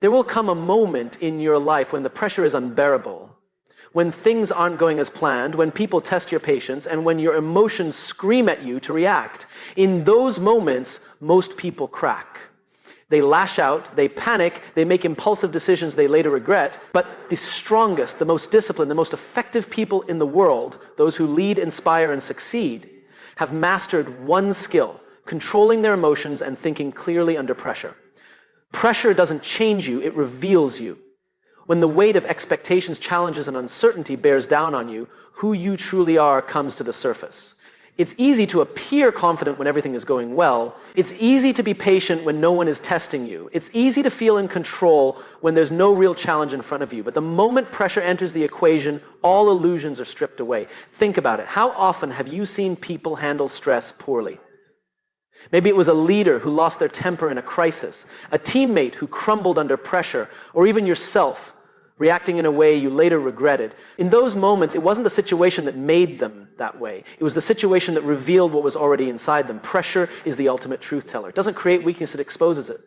There will come a moment in your life when the pressure is unbearable, when things aren't going as planned, when people test your patience, and when your emotions scream at you to react. In those moments, most people crack. They lash out, they panic, they make impulsive decisions they later regret. But the strongest, the most disciplined, the most effective people in the world, those who lead, inspire, and succeed, have mastered one skill: controlling their emotions and thinking clearly under pressure. Pressure doesn't change you, it reveals you. When the weight of expectations, challenges, and uncertainty bears down on you, who you truly are comes to the surface. It's easy to appear confident when everything is going well. It's easy to be patient when no one is testing you. It's easy to feel in control when there's no real challenge in front of you. But the moment pressure enters the equation, all illusions are stripped away. Think about it. How often have you seen people handle stress poorly? Maybe it was a leader who lost their temper in a crisis, a teammate who crumbled under pressure, or even yourself, reacting in a way you later regretted. In those moments, it wasn't the situation that made them that way. It was the situation that revealed what was already inside them. Pressure is the ultimate truth teller. It doesn't create weakness, it exposes it.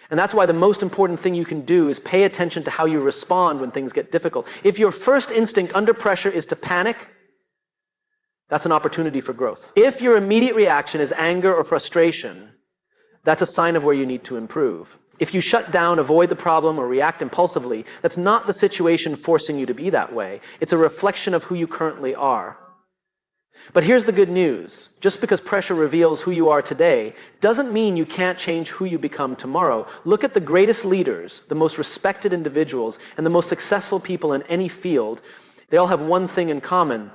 And that's why the most important thing you can do is pay attention to how you respond when things get difficult. If your first instinct under pressure is to panic, that's an opportunity for growth. If your immediate reaction is anger or frustration, that's a sign of where you need to improve. If you shut down, avoid the problem, or react impulsively, that's not the situation forcing you to be that way. It's a reflection of who you currently are. But here's the good news. Just because pressure reveals who you are today doesn't mean you can't change who you become tomorrow. Look at the greatest leaders, the most respected individuals, and the most successful people in any field. They all have one thing in common.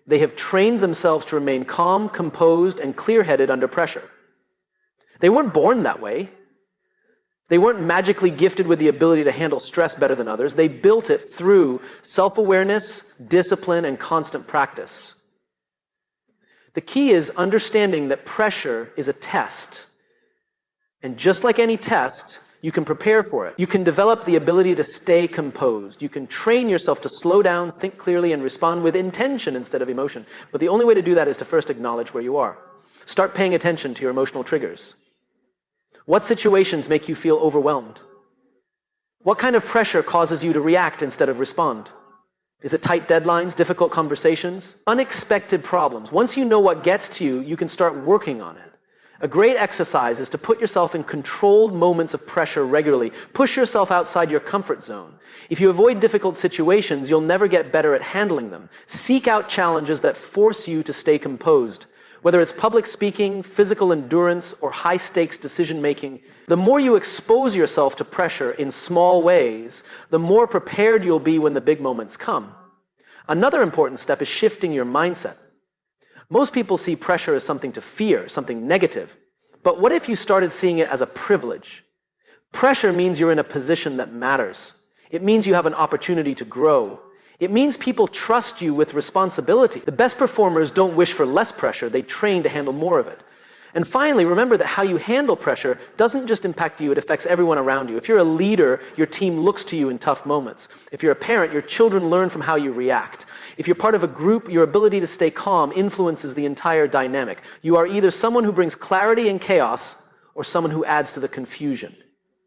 They have trained themselves to remain calm, composed, and clear-headed under pressure. They weren't born that way. They weren't magically gifted with the ability to handle stress better than others. They built it through self-awareness, discipline, and constant practice. The key is understanding that pressure is a test. And just like any test, you can prepare for it. You can develop the ability to stay composed. You can train yourself to slow down, think clearly, and respond with intention instead of emotion. But the only way to do that is to first acknowledge where you are. Start paying attention to your emotional triggers. What situations make you feel overwhelmed? What kind of pressure causes you to react instead of respond? Is it tight deadlines, difficult conversations, unexpected problems? Once you know what gets to you, you can start working on it. A great exercise is to put yourself in controlled moments of pressure regularly. Push yourself outside your comfort zone. If you avoid difficult situations, you'll never get better at handling them. Seek out challenges that force you to stay composed. Whether it's public speaking, physical endurance, or high-stakes decision-making, the more you expose yourself to pressure in small ways, the more prepared you'll be when the big moments come. Another important step is shifting your mindset. Most people see pressure as something to fear, something negative. But what if you started seeing it as a privilege? Pressure means you're in a position that matters. It means you have an opportunity to grow. It means people trust you with responsibility. The best performers don't wish for less pressure, they train to handle more of it. And finally, remember that how you handle pressure doesn't just impact you, it affects everyone around you. If you're a leader, your team looks to you in tough moments. If you're a parent, your children learn from how you react. If you're part of a group, your ability to stay calm influences the entire dynamic. You are either someone who brings clarity in chaos or someone who adds to the confusion.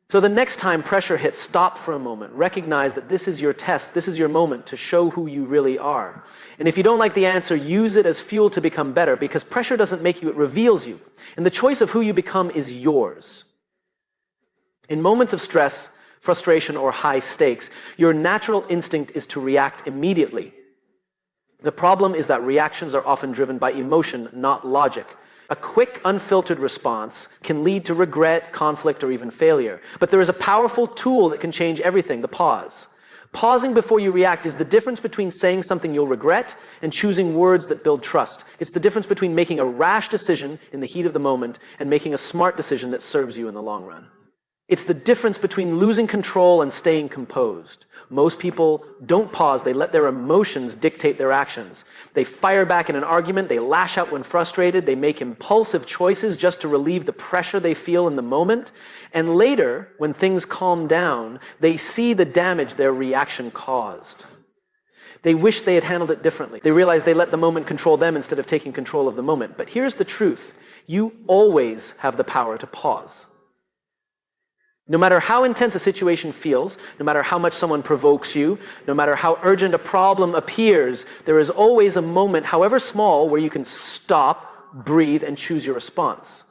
So the next time pressure hits, stop for a moment. Recognize that this is your test, this is your moment to show who you really are. And if you don't like the answer, use it as fuel to become better, because pressure doesn't make you, it reveals you. And the choice of who you become is yours. In moments of stress, frustration, or high stakes, your natural instinct is to react immediately. The problem is that reactions are often driven by emotion, not logic. A quick, unfiltered response can lead to regret, conflict, or even failure. But there is a powerful tool that can change everything: the pause. Pausing before you react is the difference between saying something you'll regret and choosing words that build trust. It's the difference between making a rash decision in the heat of the moment and making a smart decision that serves you in the long run. It's the difference between losing control and staying composed. Most people don't pause, they let their emotions dictate their actions. They fire back in an argument, they lash out when frustrated, they make impulsive choices just to relieve the pressure they feel in the moment. And later, when things calm down, they see the damage their reaction caused. They wish they had handled it differently. They realize they let the moment control them instead of taking control of the moment. But here's the truth: you always have the power to pause. No matter how intense a situation feels, no matter how much someone provokes you, no matter how urgent a problem appears, there is always a moment, however small, where you can stop, breathe, and choose your response.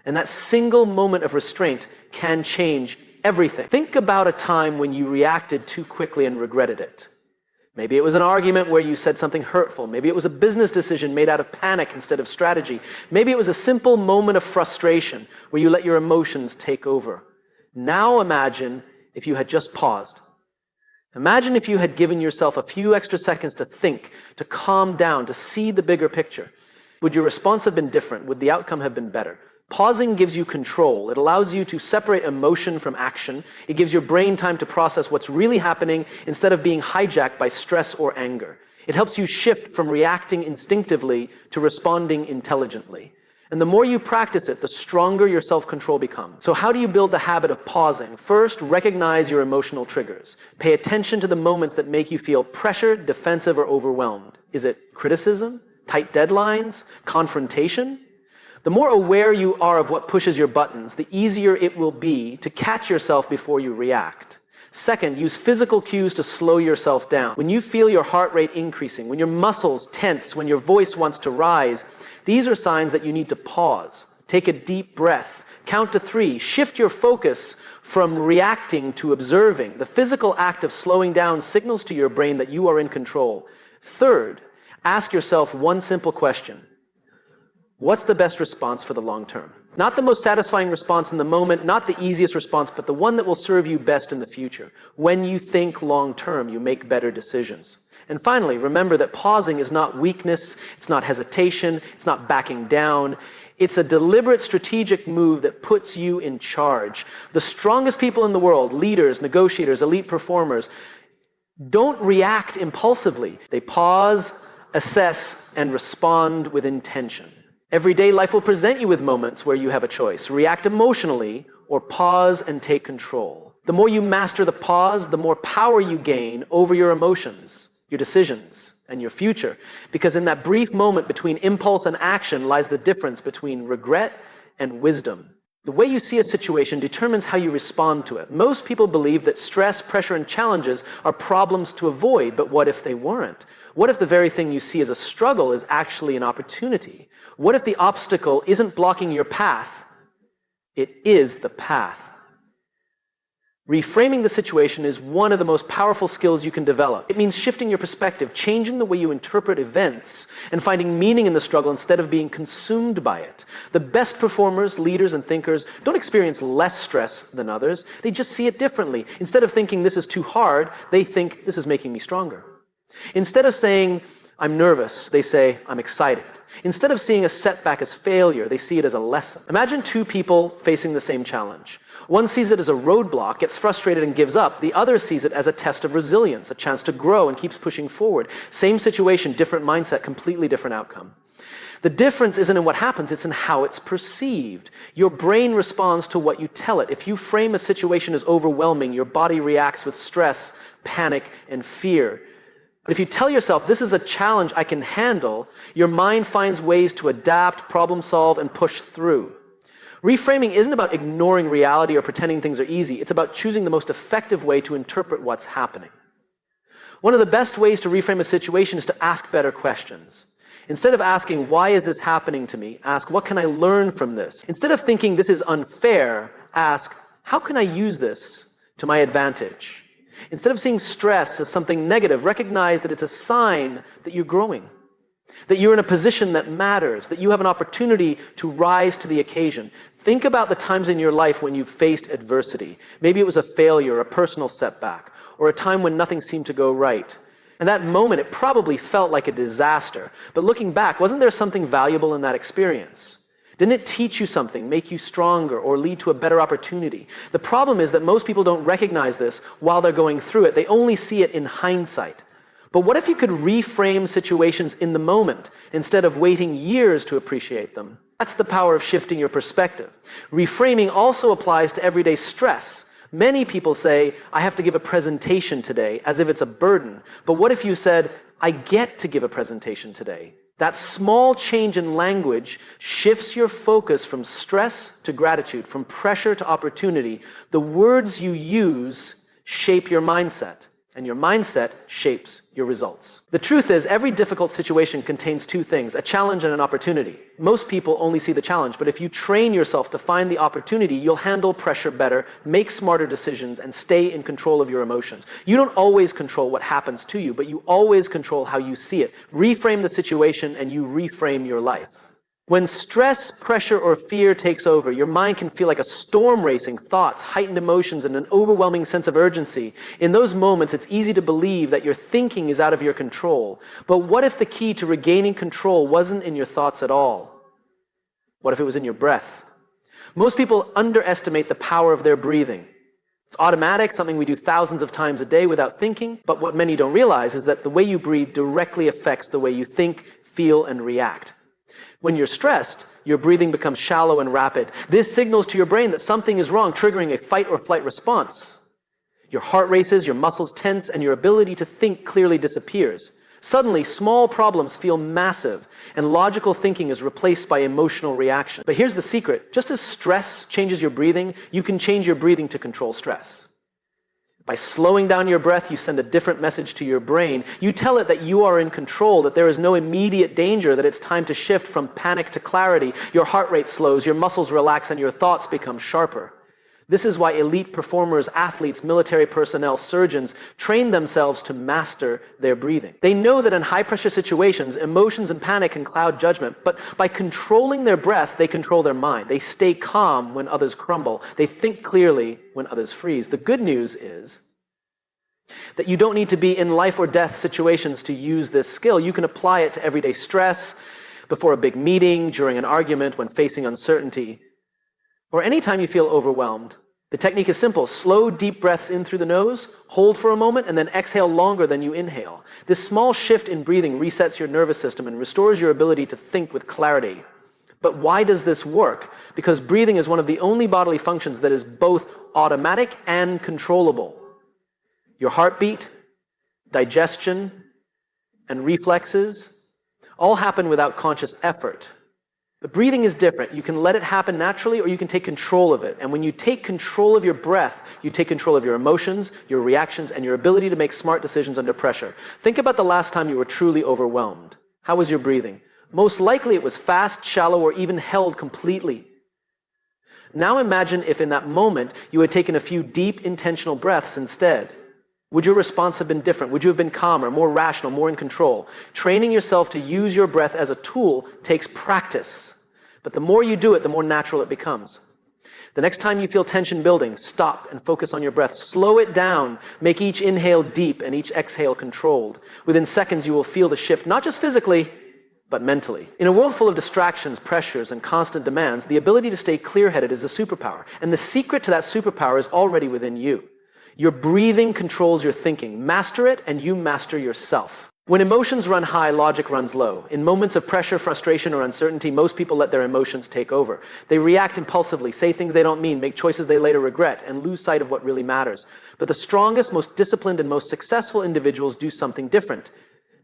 And that single moment of restraint can change everything. Think about a time when you reacted too quickly and regretted it. Maybe it was an argument where you said something hurtful. Maybe it was a business decision made out of panic instead of strategy. Maybe it was a simple moment of frustration where you let your emotions take over. Now imagine if you had just paused. Imagine if you had given yourself a few extra seconds to think, to calm down, to see the bigger picture. Would your response have been different? Would the outcome have been better? Pausing gives you control. It allows you to separate emotion from action. It gives your brain time to process what's really happening instead of being hijacked by stress or anger. It helps you shift from reacting instinctively to responding intelligently. And the more you practice it, the stronger your self-control becomes. So how do you build the habit of pausing? First, recognize your emotional triggers. Pay attention to the moments that make you feel pressured, defensive, or overwhelmed. Is it criticism, tight deadlines, confrontation? The more aware you are of what pushes your buttons, the easier it will be to catch yourself before you react. Second, use physical cues to slow yourself down. When you feel your heart rate increasing, when your muscles tense, when your voice wants to rise, these are signs that you need to pause. Take a deep breath. Count to 3. Shift your focus from reacting to observing. The physical act of slowing down signals to your brain that you are in control. Third, ask yourself one simple question. What's the best response for the long term? Not the most satisfying response in the moment, not the easiest response, but the one that will serve you best in the future. When you think long term, you make better decisions. And finally, remember that pausing is not weakness, it's not hesitation, it's not backing down. It's a deliberate strategic move that puts you in charge. The strongest people in the world, leaders, negotiators, elite performers, don't react impulsively. They pause, assess, and respond with intention. Everyday life will present you with moments where you have a choice. React emotionally or pause and take control. The more you master the pause, the more power you gain over your emotions, your decisions, and your future. Because in that brief moment between impulse and action lies the difference between regret and wisdom. The way you see a situation determines how you respond to it. Most people believe that stress, pressure, and challenges are problems to avoid, but what if they weren't? What if the very thing you see as a struggle is actually an opportunity? What if the obstacle isn't blocking your path? It is the path. Reframing the situation is one of the most powerful skills you can develop. It means shifting your perspective, changing the way you interpret events, and finding meaning in the struggle instead of being consumed by it. The best performers, leaders, and thinkers don't experience less stress than others. They just see it differently. Instead of thinking this is too hard, they think this is making me stronger. Instead of saying, I'm nervous, they say, I'm excited. Instead of seeing a setback as failure, they see it as a lesson. Imagine two people facing the same challenge. One sees it as a roadblock, gets frustrated and gives up. The other sees it as a test of resilience, a chance to grow and keeps pushing forward. Same situation, different mindset, completely different outcome. The difference isn't in what happens, it's in how it's perceived. Your brain responds to what you tell it. If you frame a situation as overwhelming, your body reacts with stress, panic, and fear. But if you tell yourself, this is a challenge I can handle, your mind finds ways to adapt, problem solve, and push through. Reframing isn't about ignoring reality or pretending things are easy. It's about choosing the most effective way to interpret what's happening. One of the best ways to reframe a situation is to ask better questions. Instead of asking, why is this happening to me? Ask, what can I learn from this? Instead of thinking this is unfair, ask, how can I use this to my advantage? Instead of seeing stress as something negative, recognize that it's a sign that you're growing, that you're in a position that matters, that you have an opportunity to rise to the occasion. Think about the times in your life when you've faced adversity. Maybe it was a failure, a personal setback, or a time when nothing seemed to go right. In that moment, it probably felt like a disaster. But looking back, wasn't there something valuable in that experience? Didn't it teach you something, make you stronger, or lead to a better opportunity? The problem is that most people don't recognize this while they're going through it. They only see it in hindsight. But what if you could reframe situations in the moment instead of waiting years to appreciate them? That's the power of shifting your perspective. Reframing also applies to everyday stress. Many people say, I have to give a presentation today, as if it's a burden. But what if you said, I get to give a presentation today? That small change in language shifts your focus from stress to gratitude, from pressure to opportunity. The words you use shape your mindset, and your mindset shapes your results. The truth is, every difficult situation contains two things, a challenge and an opportunity. Most people only see the challenge, but if you train yourself to find the opportunity, you'll handle pressure better, make smarter decisions, and stay in control of your emotions. You don't always control what happens to you, but you always control how you see it. Reframe the situation and you reframe your life. When stress, pressure, or fear takes over, your mind can feel like a storm racing, thoughts, heightened emotions, and an overwhelming sense of urgency. In those moments, it's easy to believe that your thinking is out of your control. But what if the key to regaining control wasn't in your thoughts at all? What if it was in your breath? Most people underestimate the power of their breathing. It's automatic, something we do thousands of times a day without thinking, but what many don't realize is that the way you breathe directly affects the way you think, feel, and react. When you're stressed, your breathing becomes shallow and rapid. This signals to your brain that something is wrong, triggering a fight or flight response. Your heart races, your muscles tense, and your ability to think clearly disappears. Suddenly, small problems feel massive, and logical thinking is replaced by emotional reaction. But here's the secret. Just as stress changes your breathing, you can change your breathing to control stress. By slowing down your breath, you send a different message to your brain. You tell it that you are in control, that there is no immediate danger, that it's time to shift from panic to clarity. Your heart rate slows, your muscles relax, and your thoughts become sharper. This is why elite performers, athletes, military personnel, surgeons train themselves to master their breathing. They know that in high-pressure situations, emotions and panic can cloud judgment, but by controlling their breath, they control their mind. They stay calm when others crumble. They think clearly when others freeze. The good news is that you don't need to be in life or death situations to use this skill. You can apply it to everyday stress, before a big meeting, during an argument, when facing uncertainty, or anytime you feel overwhelmed. The technique is simple. Slow, deep breaths in through the nose, hold for a moment, and then exhale longer than you inhale. This small shift in breathing resets your nervous system and restores your ability to think with clarity. But why does this work? Because breathing is one of the only bodily functions that is both automatic and controllable. Your heartbeat, digestion, and reflexes all happen without conscious effort. But breathing is different. You can let it happen naturally, or you can take control of it. And when you take control of your breath, you take control of your emotions, your reactions, and your ability to make smart decisions under pressure. Think about the last time you were truly overwhelmed. How was your breathing? Most likely it was fast, shallow, or even held completely. Now imagine if in that moment you had taken a few deep, intentional breaths instead. Would your response have been different? Would you have been calmer, more rational, more in control? Training yourself to use your breath as a tool takes practice. But the more you do it, the more natural it becomes. The next time you feel tension building, stop and focus on your breath. Slow it down. Make each inhale deep and each exhale controlled. Within seconds, you will feel the shift, not just physically, but mentally. In a world full of distractions, pressures, and constant demands, the ability to stay clear-headed is a superpower. And the secret to that superpower is already within you. Your breathing controls your thinking. Master it, and you master yourself. When emotions run high, logic runs low. In moments of pressure, frustration, or uncertainty, most people let their emotions take over. They react impulsively, say things they don't mean, make choices they later regret, and lose sight of what really matters. But the strongest, most disciplined, and most successful individuals do something different.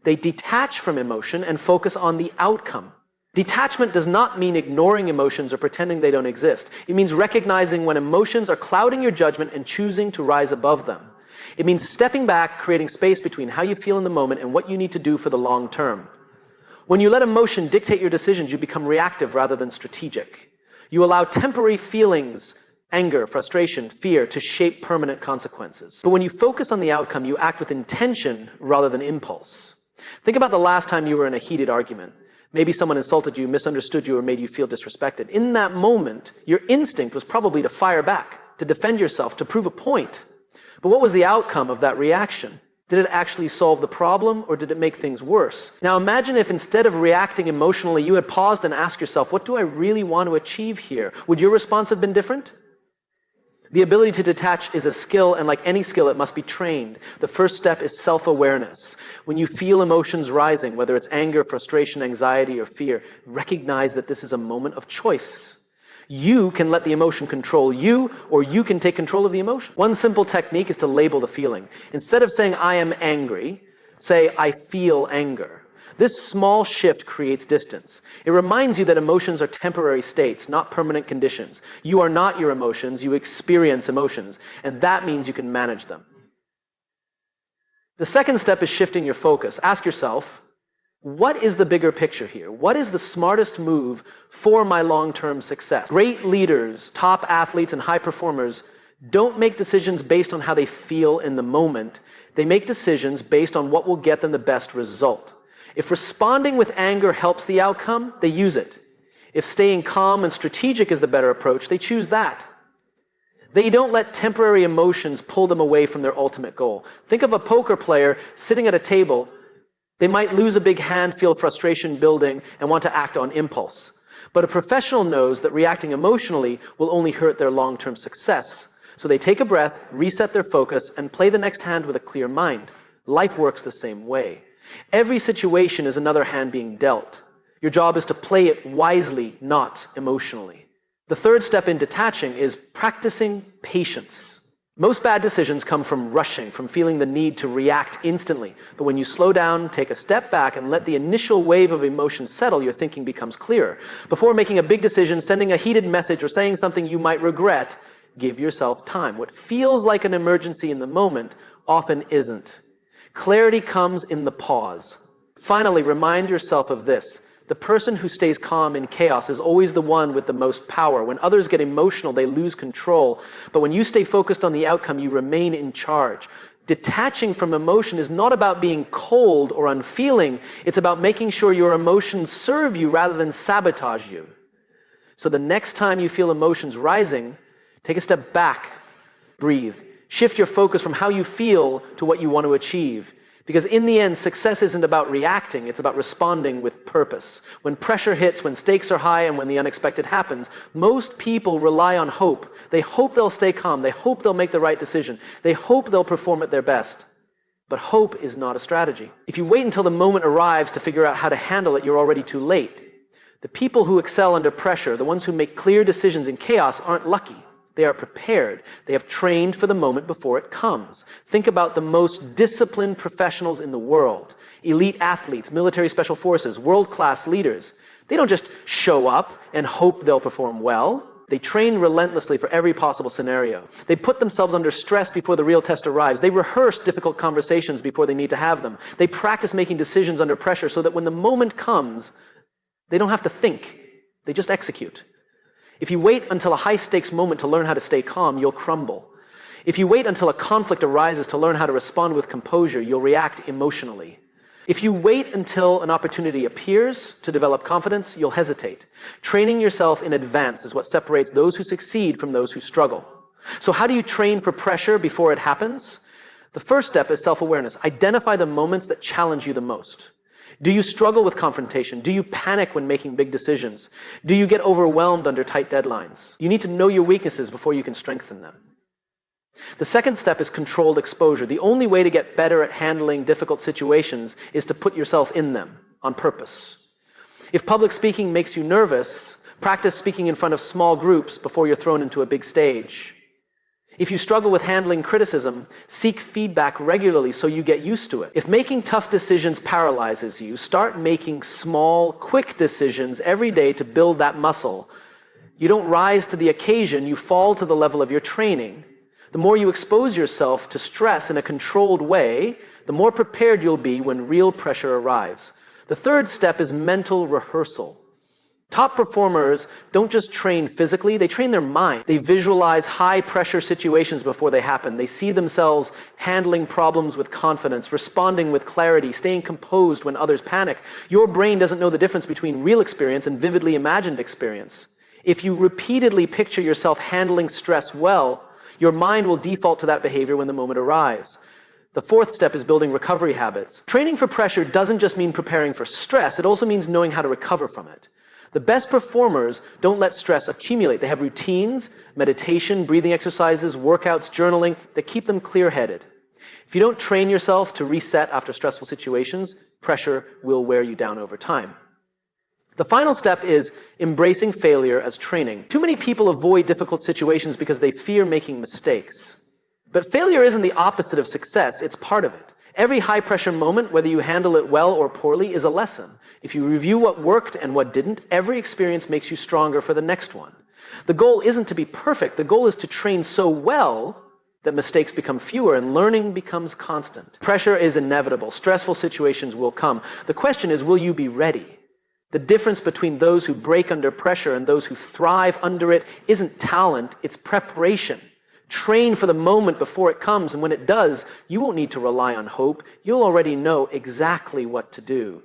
They detach from emotion and focus on the outcome. Detachment does not mean ignoring emotions or pretending they don't exist. It means recognizing when emotions are clouding your judgment and choosing to rise above them. It means stepping back, creating space between how you feel in the moment and what you need to do for the long term. When you let emotion dictate your decisions, you become reactive rather than strategic. You allow temporary feelings, anger, frustration, fear, to shape permanent consequences. But when you focus on the outcome, you act with intention rather than impulse. Think about the last time you were in a heated argument. Maybe someone insulted you, misunderstood you, or made you feel disrespected. In that moment, your instinct was probably to fire back, to defend yourself, to prove a point. But what was the outcome of that reaction? Did it actually solve the problem, or did it make things worse? Now imagine if instead of reacting emotionally, you had paused and asked yourself, what do I really want to achieve here? Would your response have been different? The ability to detach is a skill, and like any skill, it must be trained. The first step is self-awareness. When you feel emotions rising, whether it's anger, frustration, anxiety, or fear, recognize that this is a moment of choice. You can let the emotion control you, or you can take control of the emotion. One simple technique is to label the feeling. Instead of saying, I am angry, say, I feel anger. This small shift creates distance. It reminds you that emotions are temporary states, not permanent conditions. You are not your emotions, you experience emotions, and that means you can manage them. The second step is shifting your focus. Ask yourself, what is the bigger picture here? What is the smartest move for my long-term success? Great leaders, top athletes, and high performers don't make decisions based on how they feel in the moment. They make decisions based on what will get them the best result. If responding with anger helps the outcome, they use it. If staying calm and strategic is the better approach, they choose that. They don't let temporary emotions pull them away from their ultimate goal. Think of a poker player sitting at a table. They might lose a big hand, feel frustration building, and want to act on impulse. But a professional knows that reacting emotionally will only hurt their long-term success. So they take a breath, reset their focus, and play the next hand with a clear mind. Life works the same way. Every situation is another hand being dealt. Your job is to play it wisely, not emotionally. The third step in detaching is practicing patience. Most bad decisions come from rushing, from feeling the need to react instantly. But when you slow down, take a step back, and let the initial wave of emotion settle, your thinking becomes clearer. Before making a big decision, sending a heated message, or saying something you might regret, give yourself time. What feels like an emergency in the moment often isn't. Clarity comes in the pause. Finally, remind yourself of this. The person who stays calm in chaos is always the one with the most power. When others get emotional, they lose control. But when you stay focused on the outcome, you remain in charge. Detaching from emotion is not about being cold or unfeeling. It's about making sure your emotions serve you rather than sabotage you. So the next time you feel emotions rising, take a step back, breathe. Shift your focus from how you feel to what you want to achieve. Because in the end, success isn't about reacting, it's about responding with purpose. When pressure hits, when stakes are high, and when the unexpected happens, most people rely on hope. They hope they'll stay calm, they hope they'll make the right decision, they hope they'll perform at their best. But hope is not a strategy. If you wait until the moment arrives to figure out how to handle it, you're already too late. The people who excel under pressure, the ones who make clear decisions in chaos, aren't lucky. They are prepared. They have trained for the moment before it comes. Think about the most disciplined professionals in the world. Elite athletes, military special forces, world-class leaders. They don't just show up and hope they'll perform well. They train relentlessly for every possible scenario. They put themselves under stress before the real test arrives. They rehearse difficult conversations before they need to have them. They practice making decisions under pressure so that when the moment comes, they don't have to think. They just execute. If you wait until a high-stakes moment to learn how to stay calm, you'll crumble. If you wait until a conflict arises to learn how to respond with composure, you'll react emotionally. If you wait until an opportunity appears to develop confidence, you'll hesitate. Training yourself in advance is what separates those who succeed from those who struggle. So how do you train for pressure before it happens? The first step is self-awareness. Identify the moments that challenge you the most. Do you struggle with confrontation? Do you panic when making big decisions? Do you get overwhelmed under tight deadlines? You need to know your weaknesses before you can strengthen them. The second step is controlled exposure. The only way to get better at handling difficult situations is to put yourself in them on purpose. If public speaking makes you nervous, practice speaking in front of small groups before you're thrown into a big stage. If you struggle with handling criticism, seek feedback regularly so you get used to it. If making tough decisions paralyzes you, start making small, quick decisions every day to build that muscle. You don't rise to the occasion, you fall to the level of your training. The more you expose yourself to stress in a controlled way, the more prepared you'll be when real pressure arrives. The third step is mental rehearsal. Top performers don't just train physically, they train their mind. They visualize high-pressure situations before they happen. They see themselves handling problems with confidence, responding with clarity, staying composed when others panic. Your brain doesn't know the difference between real experience and vividly imagined experience. If you repeatedly picture yourself handling stress well, your mind will default to that behavior when the moment arrives. The fourth step is building recovery habits. Training for pressure doesn't just mean preparing for stress, it also means knowing how to recover from it. The best performers don't let stress accumulate. They have routines, meditation, breathing exercises, workouts, journaling that keep them clear-headed. If you don't train yourself to reset after stressful situations, pressure will wear you down over time. The final step is embracing failure as training. Too many people avoid difficult situations because they fear making mistakes. But failure isn't the opposite of success, it's part of it. Every high-pressure moment, whether you handle it well or poorly, is a lesson. If you review what worked and what didn't, every experience makes you stronger for the next one. The goal isn't to be perfect. The goal is to train so well that mistakes become fewer and learning becomes constant. Pressure is inevitable. Stressful situations will come. The question is, will you be ready? The difference between those who break under pressure and those who thrive under it isn't talent, it's preparation. Train for the moment before it comes, and when it does, you won't need to rely on hope. You'll already know exactly what to do.